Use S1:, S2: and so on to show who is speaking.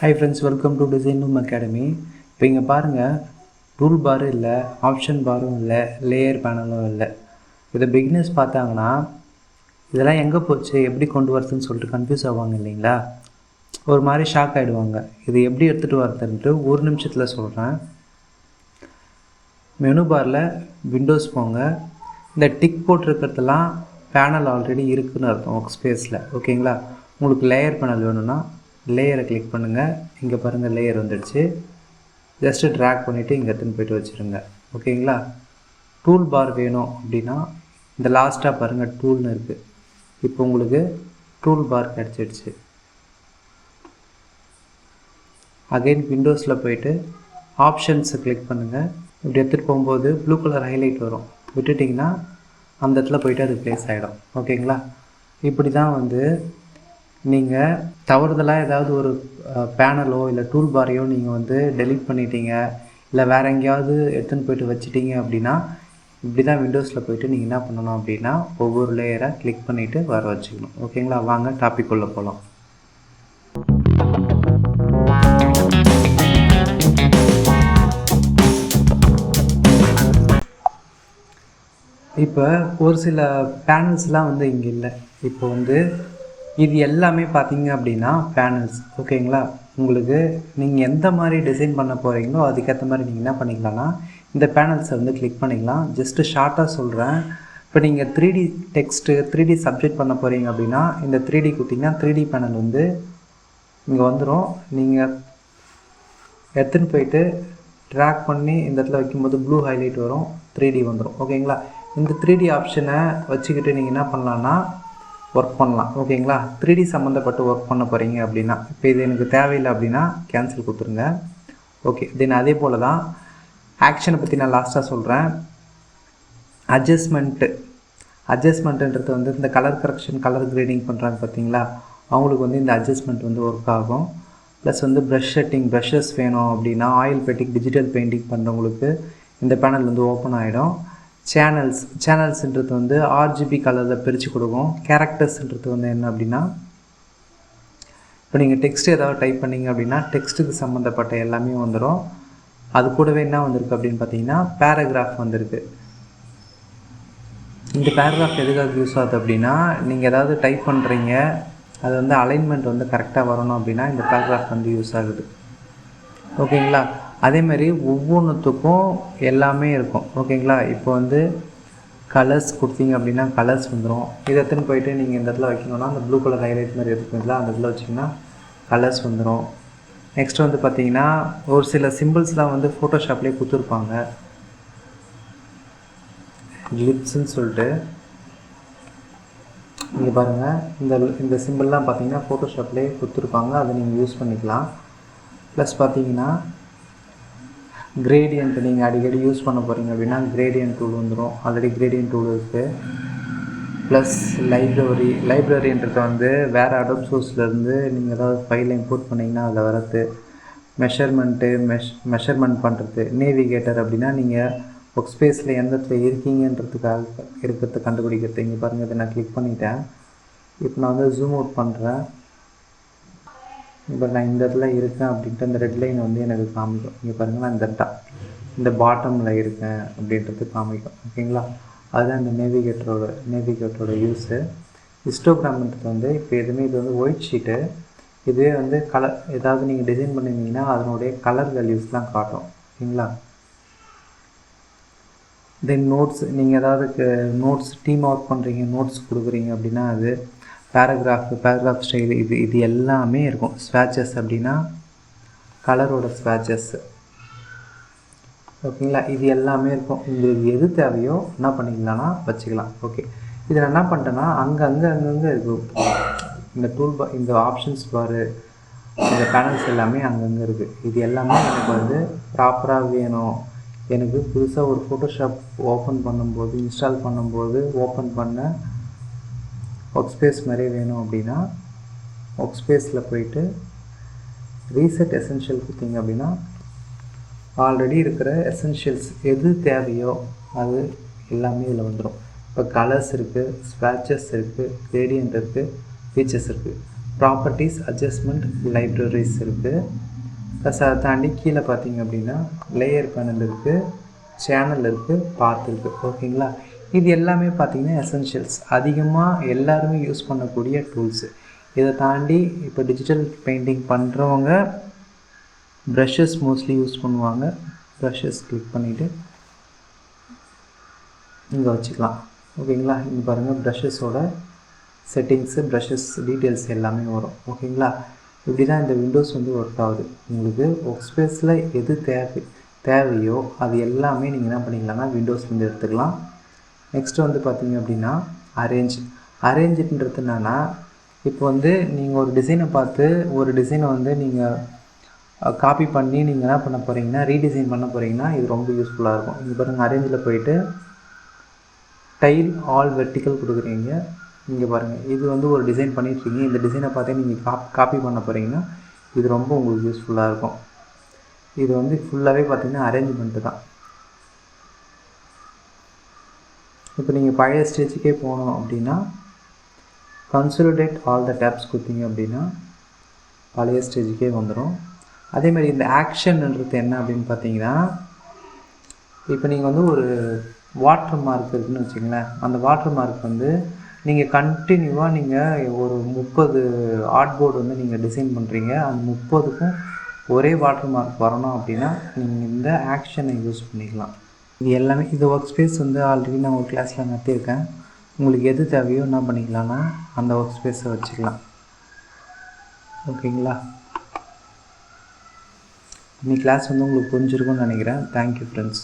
S1: Hi friends, welcome to design room academy. இப்போ இங்கே பாருங்கள், டூல் பாரும் இல்லை, ஆப்ஷன் பாரும் இல்லை, லேயர் பேனலும் இல்லை. இதை பிகினர்ஸ் பார்த்தாங்கன்னா இதெல்லாம் எங்கே போச்சு, எப்படி கொண்டு வரதுன்னு சொல்லிட்டு கன்ஃபியூஸ் ஆவாங்க இல்லைங்களா? ஒரு மாதிரி ஷாக் ஆகிடுவாங்க. இது எப்படி எடுத்துகிட்டு வரதுன்ட்டு ஒரு நிமிஷத்தில் சொல்கிறேன். மெனு பாரில் விண்டோஸ் போங்க. இந்த டிக் போட்டிருக்கிறதுலாம் பேனல் ஆல்ரெடி இருக்குதுன்னு அர்த்தம் ஒர்க் ஸ்பேஸில். ஓகேங்களா? உங்களுக்கு லேயர் பேனல் வேணும்னா லேயரை கிளிக் பண்ணுங்கள். இங்கே பாருங்கள், லேயர் வந்துடுச்சு. ஜஸ்ட்டு ட்ராக் பண்ணிவிட்டு இங்கே எடுத்துன்னு போய்ட்டு வச்சுருங்க. ஓகேங்களா? டூல் பார் வேணும் அப்படின்னா இந்த லாஸ்ட்டாக பாருங்கள், டூல்னு இருக்குது. இப்போ உங்களுக்கு டூல் பார் கிடச்சிடுச்சு. அகைன் விண்டோஸில் போய்ட்டு ஆப்ஷன்ஸை கிளிக் பண்ணுங்கள். இப்படி எடுத்துகிட்டு போகும்போது ப்ளூ கலர் ஹைலைட் வரும். விட்டுட்டிங்கன்னா அந்த இடத்துல போய்ட்டு அது ப்ளேஸ் ஆகிடும். ஓகேங்களா? இப்படி தான் நீங்கள் தவறுதலாக ஏதாவது ஒரு பேனலோ இல்லை டூல் பாரையோ நீங்கள் டெலீட் பண்ணிட்டீங்க, இல்லை வேறு எங்கேயாவது எடுத்துன்னு போய்ட்டு வச்சிட்டிங்க அப்படின்னா இப்படி தான் விண்டோஸில் போய்ட்டு நீங்கள் என்ன பண்ணணும் அப்படின்னா ஒவ்வொரு லேயரை கிளிக் பண்ணிவிட்டு வர வச்சுக்கணும். ஓகேங்களா? வாங்க டாபிக் உள்ள போகலாம். இப்போ ஒரு சில பேனல்ஸ்லாம் இங்கே இல்லை. இப்போ இது எல்லாமே பார்த்தீங்க அப்படின்னா பேனல்ஸ். ஓகேங்களா? உங்களுக்கு நீங்கள் எந்த மாதிரி டிசைன் பண்ண போகிறீங்களோ அதுக்கேற்ற மாதிரி நீங்கள் என்ன பண்ணிக்கலாம்னா இந்த பேனல்ஸை கிளிக் பண்ணிக்கலாம். ஜஸ்ட்டு ஷார்ட்டாக சொல்கிறேன். இப்போ நீங்கள் 3D டெக்ஸ்ட்டு 3D சப்ஜெக்ட் பண்ண போகிறீங்க அப்படின்னா இந்த 3D கொடுத்தீங்கன்னா 3D பேனல் இங்கே வந்துடும். நீங்கள் எடுத்துன்னு போயிட்டு ட்ராக் பண்ணி இந்த இடத்துல வைக்கும்போது ப்ளூ ஹைலைட் வரும், 3D வந்துடும். ஓகேங்களா? இந்த 3D ஆப்ஷனை வச்சுக்கிட்டு நீங்கள் என்ன பண்ணலான்னா ஒர்க் பண்ணலாம். ஓகேங்களா? 3D சம்மந்தப்பட்டு ஒர்க் பண்ண போகிறீங்க அப்படின்னா இப்போ இது எனக்கு தேவையில்லை அப்படின்னா கேன்சல் கொடுத்துருங்க. ஓகே. தென் அதே போல் தான் ஆக்ஷனை பற்றி நான் லாஸ்ட்டாக சொல்கிறேன். அட்ஜஸ்ட்மெண்ட்டுன்றது இந்த கலர் கரெக்ஷன், கலர் கிரேடிங் பண்ணுறாங்க பார்த்தீங்களா, அவங்களுக்கு இந்த அட்ஜஸ்ட்மெண்ட் ஒர்க் ஆகும். ப்ளஸ் ப்ரஷ் செட்டிங், ப்ரஷஸ் வேணும் அப்படின்னா ஆயில் பெயிண்டிங், டிஜிட்டல் பெயிண்டிங் பண்ணுறவங்களுக்கு இந்த பேனல் ஓப்பன் ஆகிடும். சேனல்ஸ்ன்றது RGB கலரில் பிரித்து கொடுக்கும். கேரக்டர்ஸ்ன்றது என்ன அப்படின்னா இப்போ நீங்கள் டெக்ஸ்ட் ஏதாவது டைப் பண்ணிங்க அப்படின்னா டெக்ஸ்ட்டுக்கு சம்மந்தப்பட்ட எல்லாமே வந்துடும். அது கூடவே என்ன வந்திருக்கு அப்படின்னு பார்த்தீங்கன்னா பேராகிராஃப் வந்திருக்கு. இந்த பேராகிராஃப் எதுக்காக யூஸ் ஆகுது அப்படின்னா நீங்கள் ஏதாவது டைப் பண்ணுறீங்க, அது அலைன்மெண்ட் கரெக்டாக வரணும் அப்படின்னா இந்த பேராகிராஃப் யூஸ் ஆகுது. ஓகேங்களா? அதேமாதிரி ஒவ்வொன்றுத்துக்கும் எல்லாமே இருக்கும். ஓகேங்களா? இப்போ கலர்ஸ் கொடுத்தீங்க அப்படின்னா கலர்ஸ் வந்துடும். இதை எடுத்துன்னு போயிட்டு நீங்கள் இந்த இடத்துல வைக்கணும்னா அந்த ப்ளூ கலர் ஹைலைட் மாதிரி இருக்குங்களா, அந்த இடத்துல வச்சிங்கன்னா கலர்ஸ் வந்துடும். நெக்ஸ்ட் பார்த்தீங்கன்னா ஒரு சில சிம்பிள்ஸ்லாம் ஃபோட்டோஷாப்லேயே கொடுத்துருப்பாங்க. கிளிப்ஸ்ன்னு சொல்லிட்டு இங்கே பாருங்கள், இந்த சிம்பிள்லாம் பார்த்தீங்கன்னா ஃபோட்டோஷாப்லேயே கொடுத்துருப்பாங்க. அதை நீங்கள் யூஸ் பண்ணிக்கலாம். ப்ளஸ் பார்த்தீங்கன்னா கிரேடியன்ட் நீங்கள் அடிக்கடி யூஸ் பண்ண போகிறீங்க அப்படின்னா கிரேடியன்ட் டூல் வந்துடும். ஆல்ரெடி கிரேடியன்ட் டூல் இருக்குது. ப்ளஸ் லைப்ரரின்றது வேறு அடோப் சோர்ஸ்லேருந்து நீங்கள் ஏதாவது ஃபைலை இம்போர்ட் பண்ணிங்கன்னா அதில் வரது. மெஷர்மெண்ட் பண்ணுறது. நேவிகேட்டர் அப்படின்னா நீங்கள் ஒர்க் ஸ்பேஸில் எந்த இடத்துல இருக்கீங்கன்றதுக்காக இருக்கிறத கண்டுபிடிக்கிறது. இங்கே பாருங்கள், இதை நான் கிளிக் பண்ணிட்டேன். இப்போ நான் ஜூம் அவுட் பண்ணுறேன். இப்போ நான் இந்த இடத்துல இருக்கேன் அப்படின்ட்டு அந்த ரெட் லைன் எனக்கு காமிக்கும். இங்கே பாருங்கள், நான் இந்த பாட்டமில் இருக்கேன் அப்படின்றது காமிக்கும். ஓகேங்களா? அதுதான் இந்த நேவிகேட்டரோட யூஸு. ஹிஸ்டோகிராம்ன்றது இப்போ எதுவுமே இது ஒயிட் ஷீட்டு. இதுவே கலர் ஏதாவது நீங்கள் டிசைன் பண்ணியிருந்தீங்கன்னா அதனுடைய கலர் வேல்யூஸ்லாம் காட்டும். ஓகேங்களா? தென் நோட்ஸ், நீங்கள் ஏதாவது நோட்ஸ் டீம் ஒர்க் பண்ணுறீங்க, நோட்ஸ் கொடுக்குறீங்க அப்படின்னா அது பேராகிராஃப் ஸ்டைல் இது எல்லாமே இருக்கும். ஸ்வேட்சஸ் அப்படின்னா கலரோட ஸ்வேட்சஸ். ஓகேங்களா? இது எல்லாமே இருக்கும். உங்களுக்கு எது தேவையோ என்ன பண்ணிக்கலாம்னா வச்சுக்கலாம். ஓகே. இதில் என்ன பண்ணிட்டேன்னா அங்கங்கே இருக்கும். இந்த டூல் பார், இந்த ஆப்ஷன்ஸ் பாரு, இந்த பேனல்ஸ் எல்லாமே அங்கங்கே இருக்குது. இது எல்லாமே எனக்கு ப்ராப்பராக வேணும். எனக்கு புதுசாக ஒரு ஃபோட்டோஷாப் ஓப்பன் பண்ணும்போது, இன்ஸ்டால் பண்ணும்போது ஓப்பன் பண்ண ஒர்க் ஸ்பேஸ் மாதிரியே வேணும் அப்படின்னா ஒர்க் ஸ்பேஸில் போயிட்டு ரீசெட் எசென்ஷியல் கொடுத்தீங்க அப்படின்னா ஆல்ரெடி இருக்கிற எசென்ஷியல்ஸ் எது தேவையோ அது எல்லாமே இதில் வந்துடும். இப்போ கலர்ஸ் இருக்குது, ஸ்வேட்சஸ் இருக்குது, கிரேடியன்ட் இருக்குது, ஃபீச்சர்ஸ் இருக்குது. ப்ராப்பர்ட்டிஸ், அட்ஜஸ்ட்மெண்ட், லைப்ரரிஸ் இருக்குது. ப்ளஸ் அதை தாண்டி கீழே பார்த்தீங்க அப்படின்னா லேயர் பேனல் இருக்குது, சேனல் இருக்குது, பாத் இருக்குது. ஓகேங்களா? இது எல்லாமே பார்த்திங்கன்னா எசென்ஷியல்ஸ், அதிகமாக எல்லாருமே யூஸ் பண்ணக்கூடிய டூல்ஸு. இதை தாண்டி இப்போ டிஜிட்டல் பெயிண்டிங் பண்ணுறவங்க ப்ரஷஸ் மோஸ்ட்லி யூஸ் பண்ணுவாங்க. ப்ரஷஸ் கிளிக் பண்ணிவிட்டு இங்கே வச்சுக்கலாம். ஓகேங்களா? இங்கே பாருங்கள் ப்ரஷஸோட செட்டிங்ஸு, ப்ரஷஸ் டீட்டெயில்ஸ் எல்லாமே வரும். ஓகேங்களா? இப்படி தான் இந்த விண்டோஸ் வந்து ஒர்க் ஆகுது. உங்களுக்கு ஒர்க் ஸ்பேஸில் எது தேவையோ அது எல்லாமே நீங்கள் என்ன பண்ணிக்கலாம்னா விண்டோஸ்லேருந்து எடுத்துக்கலாம். நெக்ஸ்ட்டு வந்து பார்த்திங்க அப்படின்னா அரேஞ்சுன்றது என்னென்னா, இப்போ வந்து நீங்கள் ஒரு டிசைனை பார்த்து ஒரு டிசைனை வந்து நீங்கள் காப்பி பண்ணி நீங்கள் என்ன பண்ண போகிறீங்கன்னா ரீடிசைன் பண்ண போகிறீங்கன்னா இது ரொம்ப யூஸ்ஃபுல்லாக இருக்கும். இங்கே பாருங்கள் அரேஞ்சில் போயிட்டு டைல் ஆல் வெர்டிக்கல் கொடுக்குறீங்க. இங்கே பாருங்கள் இது வந்து ஒரு டிசைன் பண்ணிட்டுருக்கீங்க. இந்த டிசைனை பார்த்தே நீங்கள் காப்பி பண்ண போகிறீங்கன்னா இது ரொம்ப உங்களுக்கு யூஸ்ஃபுல்லாக இருக்கும். இது வந்து ஃபுல்லாகவே பார்த்திங்கன்னா அரேஞ்ச்மெண்ட்டு தான். இப்போ நீங்கள் பழைய ஸ்டேஜுக்கே போகணும் அப்படின்னா கன்சாலிடேட் ஆல் த டேப்ஸ் கொடுத்தீங்க அப்படின்னா பழைய ஸ்டேஜுக்கே வந்துடும். அதேமாதிரி இந்த ஆக்ஷன்ன்றது என்ன அப்படின்னு பார்த்தீங்கன்னா, இப்போ நீங்கள் வந்து ஒரு வாட்டர் மார்க் இருக்குதுன்னு வச்சுங்களேன். அந்த வாட்டர் மார்க் வந்து நீங்கள் கண்டினியூவாக நீங்கள் ஒரு 30 ஆர்ட்போர்டு வந்து நீங்கள் டிசைன் பண்ணுறீங்க. அந்த 30க்கும் ஒரே வாட்டர் மார்க் வரணும் அப்படின்னா நீங்கள் இந்த ஆக்ஷனை யூஸ் பண்ணிக்கலாம். இது எல்லாமே இது ஒர்க் ஸ்பேஸ் வந்து ஆல்ரெடி நான் ஒரு கிளாஸில் நடத்தியிருக்கேன். உங்களுக்கு எது தேவையோ என்ன பண்ணிக்கலாம்னா அந்த ஒர்க் ஸ்பேஸை வச்சுக்கலாம். ஓகேங்களா? இன்னைக்கு கிளாஸ் வந்து உங்களுக்கு புரிஞ்சிருக்கும்னு நினைக்கிறேன். Thank you friends.